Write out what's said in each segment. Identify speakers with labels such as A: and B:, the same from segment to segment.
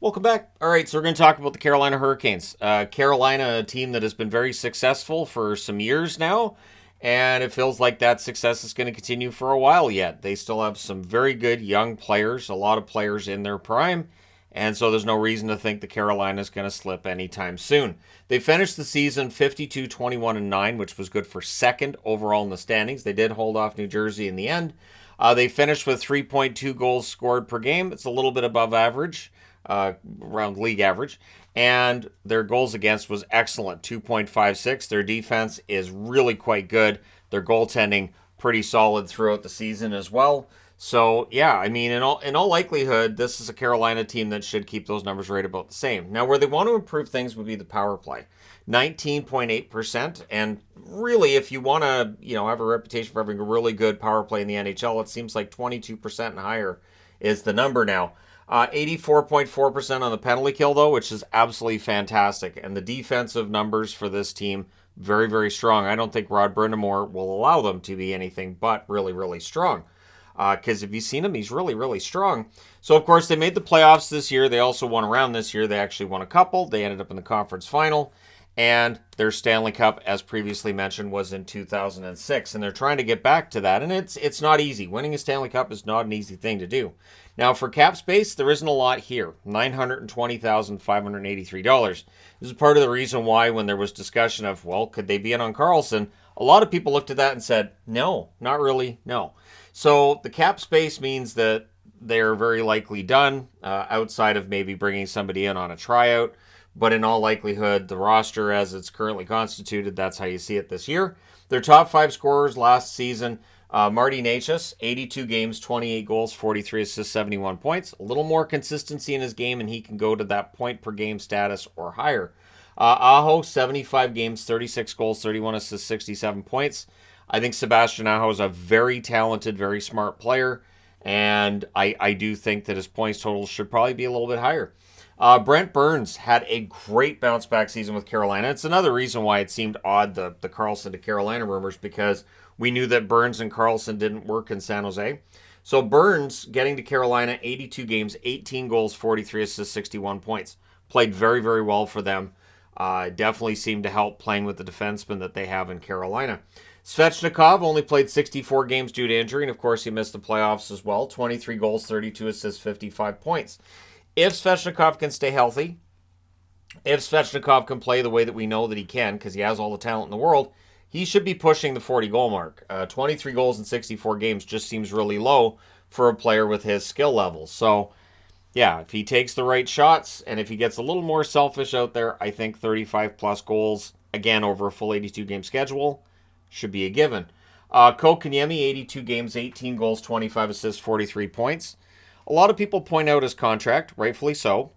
A: Welcome back. All right, so we're going to talk about the Carolina Hurricanes. Carolina, a team that has been very successful for some years now, and it feels like that success is going to continue for a while yet. They still have some very good young players, a lot of players in their prime, and so there's no reason to think the Carolina is going to slip anytime soon. They finished the season 52, 21, and 9, which was good for second overall in the standings. They did hold off New Jersey in the end. They finished with 3.2 goals scored per game. It's a little bit above average, around league average. And their goals against was excellent, 2.56. Their defense is really quite good. Their goaltending pretty solid throughout the season as well. So yeah, I mean, in all likelihood, this is a Carolina team that should keep those numbers right about the same. Now, where they want to improve things would be the power play, 19.8%, and really, if you want to, have a reputation for having a really good power play in the NHL, it seems like 22% and higher is the number now. 84.4% on the penalty kill, though, which is absolutely fantastic. And the defensive numbers for this team, very, very strong. I don't think Rod Brindamore will allow them to be anything but really, really strong. Because if you've seen him, he's really, really strong. So, of course, they made the playoffs this year. They also won around this year. They actually won a couple. They ended up in the conference final. And their Stanley Cup, as previously mentioned, was in 2006. And they're trying to get back to that. And it's not easy. Winning a Stanley Cup is not an easy thing to do. Now, for cap space, there isn't a lot here, $920,583. This is part of the reason why when there was discussion of, well, could they be in on Carlson, a lot of people looked at that and said, no, not really, no. So the cap space means that they're very likely done, outside of maybe bringing somebody in on a tryout. But in all likelihood, the roster as it's currently constituted, that's how you see it this year. Their top five scorers last season, Marty Necas, 82 games, 28 goals, 43 assists, 71 points. A little more consistency in his game, and he can go to that point per game status or higher. Aho, 75 games, 36 goals, 31 assists, 67 points. I think Sebastian Aho is a very talented, very smart player, and I do think that his points total should probably be a little bit higher. Brent Burns had a great bounce back season with Carolina. It's another reason why it seemed odd, the Carlson to Carolina rumors, because we knew that Burns and Carlson didn't work in San Jose. So Burns getting to Carolina, 82 games, 18 goals, 43 assists, 61 points. Played very, very well for them. Definitely seemed to help playing with the defensemen that they have in Carolina. Svechnikov only played 64 games due to injury, and of course he missed the playoffs as well. 23 goals, 32 assists, 55 points. If Svechnikov can stay healthy, if Svechnikov can play the way that we know that he can, because he has all the talent in the world, he should be pushing the 40-goal mark. 23 goals in 64 games just seems really low for a player with his skill level. So, yeah, if he takes the right shots and if he gets a little more selfish out there, I think 35-plus goals, again, over a full 82-game schedule, should be a given. Kotkaniemi, 82 games, 18 goals, 25 assists, 43 points. A lot of people point out his contract, rightfully so,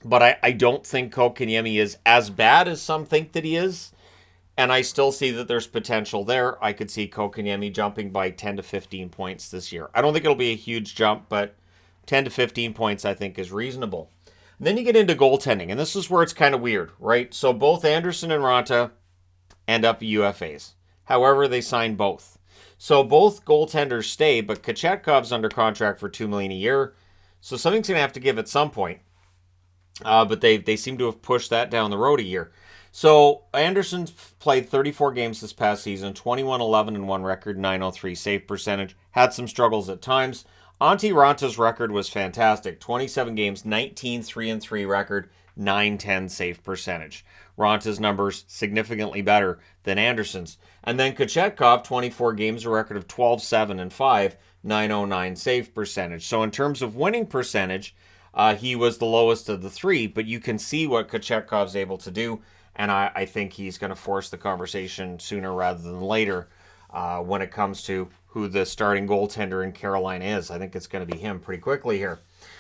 A: but I don't think Kotkaniemi is as bad as some think that he is, and I still see that there's potential there. I could see Kotkaniemi jumping by 10 to 15 points this year. I don't think it'll be a huge jump, but 10 to 15 points I think is reasonable. And then you get into goaltending, and this is where it's kind of weird, right? So both Anderson and Ranta end up UFAs. However, they sign both. So both goaltenders stay, but Kochetkov's under contract for $2 million a year. So something's going to have to give at some point. But they seem to have pushed that down the road a year. So Anderson's played 34 games this past season, 21-11-1 record, 903 save percentage. Had some struggles at times. Antti Ranta's record was fantastic. 27 games, 19-3-3 record, 910 save percentage. Ranta's numbers significantly better than Anderson's. And then Kochetkov, 24 games, a record of 12-7-5, 909 save percentage. So in terms of winning percentage, he was the lowest of the three, but you can see what Kochetkov's able to do, and I think he's going to force the conversation sooner rather than later when it comes to who the starting goaltender in Carolina is. I think it's going to be him pretty quickly here.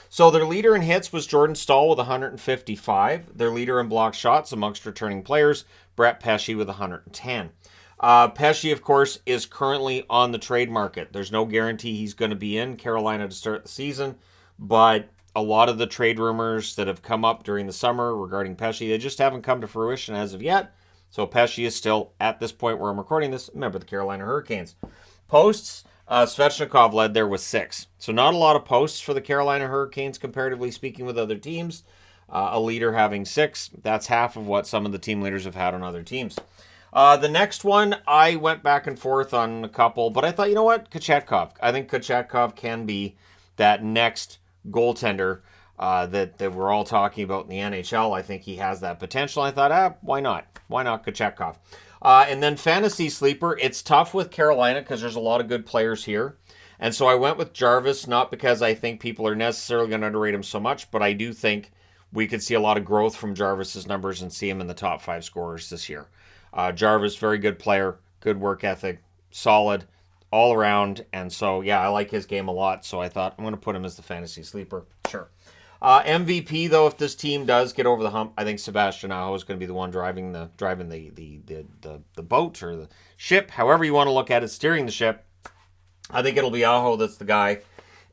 A: So their leader in hits was Jordan Staal with 155. Their leader in block shots amongst returning players, Brett Pesce with 110. Pesce, of course, is currently on the trade market. There's no guarantee he's going to be in Carolina to start the season, but a lot of the trade rumors that have come up during the summer regarding Pesce, they just haven't come to fruition as of yet. So Pesce is still, at this point where I'm recording this, a member of the Carolina Hurricanes. Posts, Svechnikov led there with 6. So not a lot of posts for the Carolina Hurricanes, comparatively speaking, with other teams. A leader having 6. That's half of what some of the team leaders have had on other teams. The next one, I went back and forth on a couple, but I thought, you know what? Kochetkov. I think Kochetkov can be that next goaltender that we're all talking about in the NHL. I think he has that potential. I thought, why not? Why not Kochetkov? And then fantasy sleeper, it's tough with Carolina because there's a lot of good players here. And so I went with Jarvis, not because I think people are necessarily going to underrate him so much, but I do think we could see a lot of growth from Jarvis's numbers and see him in the top 5 scorers this year. Jarvis, very good player, good work ethic, solid all around. And so, yeah, I like his game a lot. So I thought I'm going to put him as the fantasy sleeper. Sure. MVP, though, if this team does get over the hump, I think Sebastian Aho is going to be the one driving the boat or the ship, however you want to look at it, steering the ship. I think it'll be Aho that's the guy.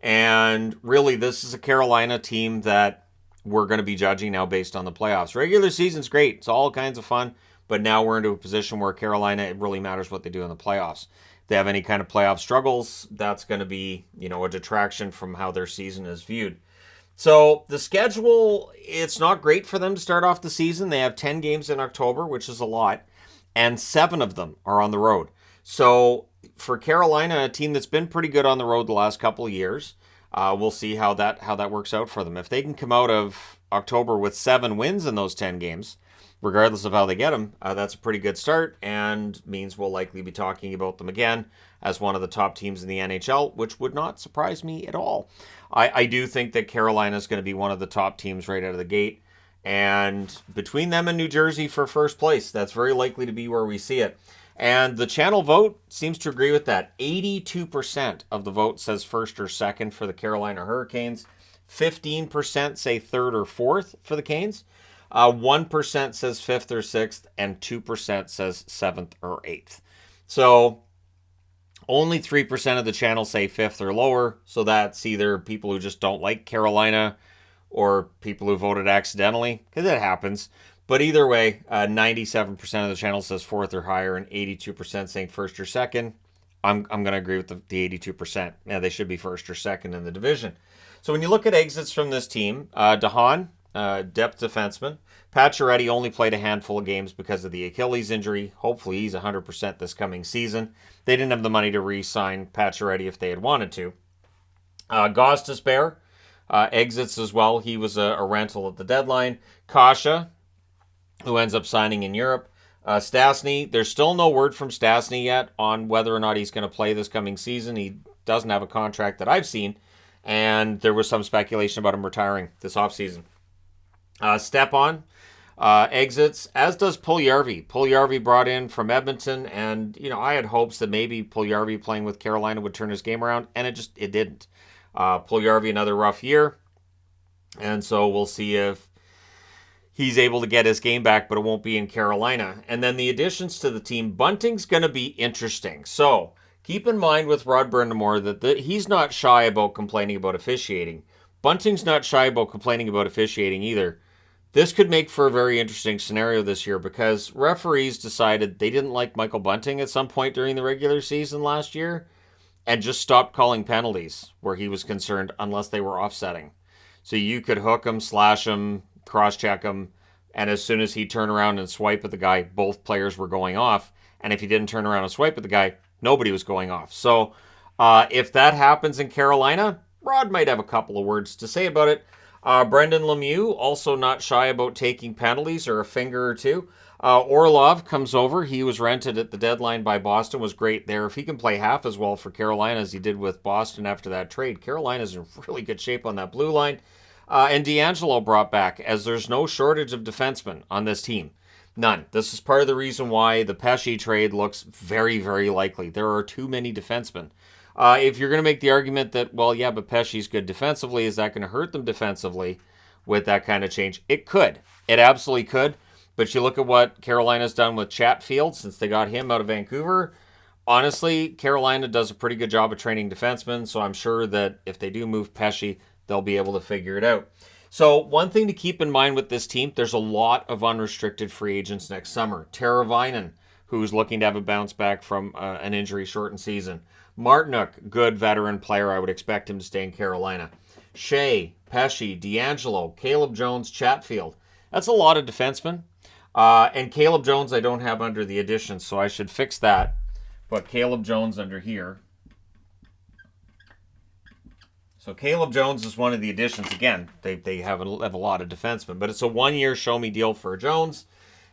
A: And really, this is a Carolina team that we're going to be judging now based on the playoffs. Regular season's great. It's all kinds of fun. But now we're into a position where Carolina, it really matters what they do in the playoffs. If they have any kind of playoff struggles, that's going to be, a detraction from how their season is viewed. So the schedule, it's not great for them to start off the season. They have 10 games in October, which is a lot, and 7 of them are on the road. So for Carolina, a team that's been pretty good on the road the last couple of years, we'll see how that works out for them. If they can come out of October with 7 wins in those 10 games, regardless of how they get them, that's a pretty good start and means we'll likely be talking about them again as one of the top teams in the NHL, which would not surprise me at all. I do think that Carolina is going to be one of the top teams right out of the gate. And between them and New Jersey for first place, that's very likely to be where we see it. And the channel vote seems to agree with that. 82% of the vote says first or second for the Carolina Hurricanes. 15% say third or fourth for the Canes. 1% says 5th or 6th, and 2% says 7th or 8th. So only 3% of the channel say 5th or lower, so that's either people who just don't like Carolina or people who voted accidentally, because it happens. But either way, 97% of the channel says 4th or higher, and 82% saying 1st or 2nd. I'm going to agree with the 82%. Yeah, they should be 1st or 2nd in the division. So when you look at exits from this team, DeHaan, depth defenseman. Pacioretty only played a handful of games because of the Achilles injury. Hopefully he's 100% this coming season. They didn't have the money to re-sign Pacioretty if they had wanted to. Gostisbehere exits as well. He was a rental at the deadline. Kasha, who ends up signing in Europe. Stastny, there's still no word from Stastny yet on whether or not he's going to play this coming season. He doesn't have a contract that I've seen, and there was some speculation about him retiring this offseason. Stepan exits, as does Puljujarvi. Puljujarvi brought in from Edmonton, and I had hopes that maybe Puljujarvi playing with Carolina would turn his game around, and it didn't. Puljujarvi, another rough year, and so we'll see if he's able to get his game back, but it won't be in Carolina. And then the additions to the team, Bunting's going to be interesting. So keep in mind with Rod Brind'Amour that he's not shy about complaining about officiating. Bunting's not shy about complaining about officiating either. This could make for a very interesting scenario this year because referees decided they didn't like Michael Bunting at some point during the regular season last year and just stopped calling penalties where he was concerned unless they were offsetting. So you could hook him, slash him, cross-check him, and as soon as he turned around and swiped at the guy, both players were going off. And if he didn't turn around and swipe at the guy, nobody was going off. So if that happens in Carolina, Rod might have a couple of words to say about it. Brendan Lemieux, also not shy about taking penalties or a finger or two. Orlov comes over. He was rented at the deadline by Boston, was great there. If he can play half as well for Carolina as he did with Boston after that trade, Carolina's in really good shape on that blue line. And D'Angelo brought back, as there's no shortage of defensemen on this team. None. This is part of the reason why the Pesce trade looks very, very likely. There are too many defensemen. If you're going to make the argument that, well, yeah, but Pesce's good defensively, is that going to hurt them defensively with that kind of change? It could. It absolutely could. But you look at what Carolina's done with Chatfield since they got him out of Vancouver. Honestly, Carolina does a pretty good job of training defensemen, so I'm sure that if they do move Pesce, they'll be able to figure it out. So one thing to keep in mind with this team, there's a lot of unrestricted free agents next summer. Teravainen, who's looking to have a bounce back from an injury-shortened season. Martinook, good veteran player. I would expect him to stay in Carolina. Shea, Pesce, D'Angelo, Caleb Jones, Chatfield. That's a lot of defensemen. And Caleb Jones I don't have under the additions, so I should fix that. But Caleb Jones under here. So Caleb Jones is one of the additions. Again, they have a lot of defensemen, but it's a one-year show-me deal for Jones.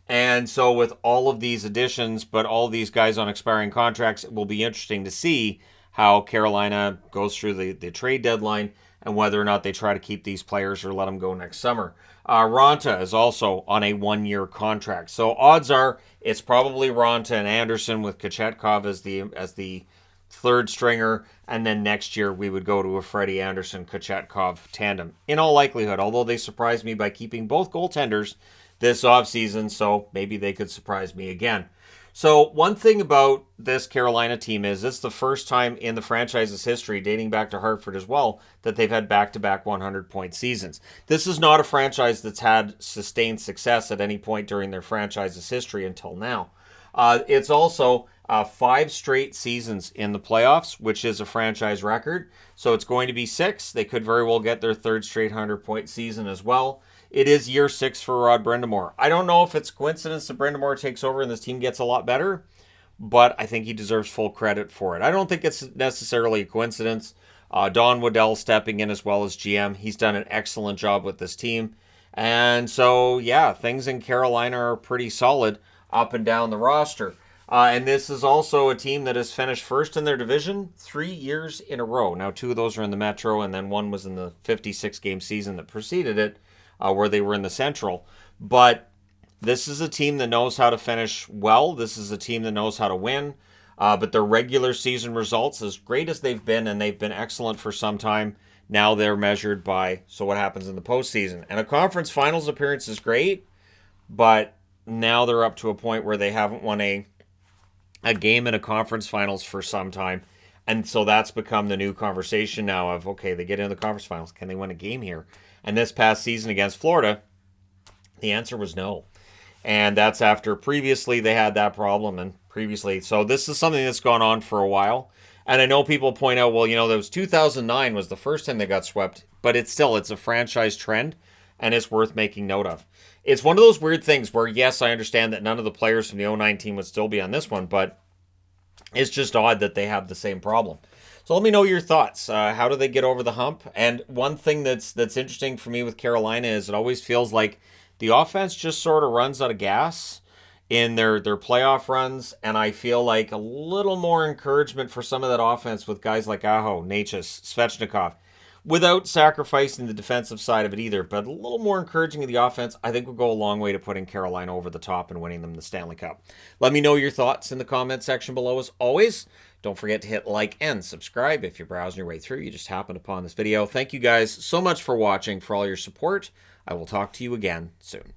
A: And so with all of these additions, but all these guys on expiring contracts, it will be interesting to see how Carolina goes through the trade deadline and whether or not they try to keep these players or let them go next summer. Ronta is also on a one-year contract. So odds are it's probably Ronta and Anderson with Kochetkov as the third stringer, and then next year we would go to a Freddie Anderson-Kochetkov tandem. In all likelihood, although they surprised me by keeping both goaltenders this offseason, so maybe they could surprise me again. So one thing about this Carolina team is it's the first time in the franchise's history, dating back to Hartford as well, that they've had back-to-back 100-point seasons. This is not a franchise that's had sustained success at any point during their franchise's history until now. It's also 5 straight seasons in the playoffs, which is a franchise record. So it's going to be 6. They could very well get their third straight 100-point season as well. It is year 6 for Rod Brind'Amour. I don't know if it's coincidence that Brind'Amour takes over and this team gets a lot better, but I think he deserves full credit for it. I don't think it's necessarily a coincidence. Don Waddell stepping in as well as GM. He's done an excellent job with this team. And so, yeah, things in Carolina are pretty solid up and down the roster. And this is also a team that has finished first in their division 3 years in a row. Now, 2 of those are in the Metro, and then 1 was in the 56-game season that preceded it, where they were in the Central. But this is a team that knows how to finish well. This is a team that knows how to win. But their regular season results, as great as they've been, and they've been excellent for some time, now they're measured by, so what happens in the postseason. And a conference finals appearance is great, but now they're up to a point where they haven't won a game in a conference finals for some time. And so that's become the new conversation now of, okay, they get into the conference finals. Can they win a game here? And this past season against Florida, the answer was no. And that's after previously they had that problem and previously. So this is something that's gone on for a while. And I know people point out, well, there was 2009 was the first time they got swept, but it's a franchise trend and it's worth making note of. It's one of those weird things where, yes, I understand that none of the players from the 09 team would still be on this one, but it's just odd that they have the same problem. So let me know your thoughts. How do they get over the hump? And one thing that's interesting for me with Carolina is it always feels like the offense just sort of runs out of gas in their playoff runs, and I feel like a little more encouragement for some of that offense with guys like Aho, Necas, Svechnikov, without sacrificing the defensive side of it either, but a little more encouraging of the offense, I think will go a long way to putting Carolina over the top and winning them the Stanley Cup. Let me know your thoughts in the comment section below as always. Don't forget to hit like and subscribe if you're browsing your way through. You just happened upon this video. Thank you guys so much for watching, for all your support. I will talk to you again soon.